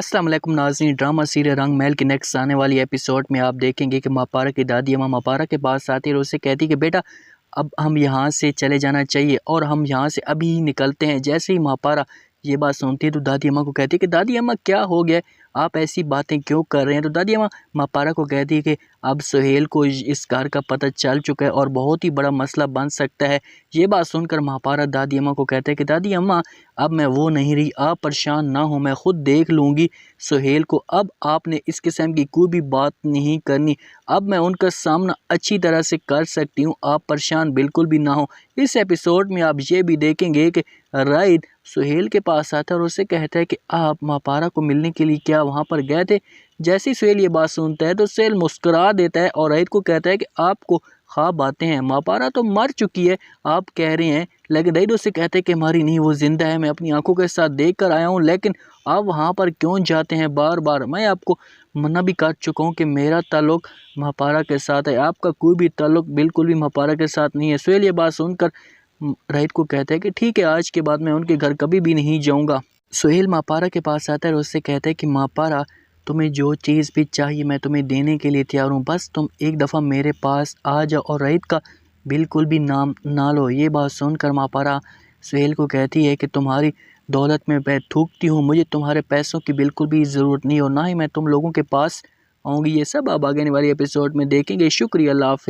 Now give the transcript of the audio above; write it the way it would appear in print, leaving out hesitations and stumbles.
अस्सलाम वालेकुम नाज़रीन। ड्रामा सीरियल रंग महल की नेक्स्ट आने वाली एपिसोड में आप देखेंगे कि मापारा की दादी अम्मा मापारा के पास आती है और उससे कहती है कि बेटा अब हम यहाँ से चले जाना चाहिए और हम यहाँ से अभी ही निकलते हैं। जैसे ही मापारा ये बात सुनती है तो दादी अम्मा को कहती है कि दादी अम्मा क्या हो गया, आप ऐसी बातें क्यों कर रहे हैं। तो दादी अम्मा मापारा को कहती है कि अब सुहेल को इस घर का पता चल चुका है और बहुत ही बड़ा मसला बन सकता है। ये बात सुनकर मापारा दादी अम्मा को कहते हैं कि दादी अम्मा अब मैं वो नहीं रही, आप परेशान ना हो, मैं खुद देख लूँगी सुहेल को। अब आपने इस किस्म की कोई भी बात नहीं करनी, अब मैं उनका सामना अच्छी तरह से कर सकती हूँ, आप परेशान बिल्कुल भी ना हो। इस एपिसोड में आप ये भी देखेंगे कि राइड सुहेल के पास आता है और उससे कहता है कि आप मापारा को मिलने के लिए क्या वहाँ पर गए थे। जैसे ही सुहेल ये बात सुनता है तो सुहेल मुस्कुरा देता है और राइड को कहता है कि आपको ख्वाब आते हैं, मापारा तो मर चुकी है आप कह रहे हैं, लेकिन राइड उससे कहते हैं कि हमारी नहीं, वो जिंदा है, मैं अपनी आंखों के साथ देख कर आया हूँ, लेकिन आप वहाँ पर क्यों जाते हैं बार बार। मैं आपको मना भी कर चुका हूँ कि मेरा ताल्लुक मापारा के साथ है, आपका कोई भी ताल्लुक बिल्कुल भी मापारा के साथ नहीं है। सुहेल ये बात सुनकर राइड को कहता है कि ठीक है, आज के बाद मैं उनके घर कभी भी नहीं जाऊँगा। सुहेल मापारा के पास आता है और उससे कहता है कि मापारा तुम्हें जो चीज़ भी चाहिए मैं तुम्हें देने के लिए तैयार हूँ, बस तुम एक दफ़ा मेरे पास आ जाओ और राइड का बिल्कुल भी नाम ना लो। ये बात सुनकर मापारा सुहेल को कहती है कि तुम्हारी दौलत में मैं थूकती हूँ, मुझे तुम्हारे पैसों की बिल्कुल भी ज़रूरत नहीं और ना ही मैं तुम लोगों के पास आऊँगी। ये सब आप आगे आने वाली एपिसोड में देखेंगे। शुक्रिया, अल्लाह हाफ़िज़।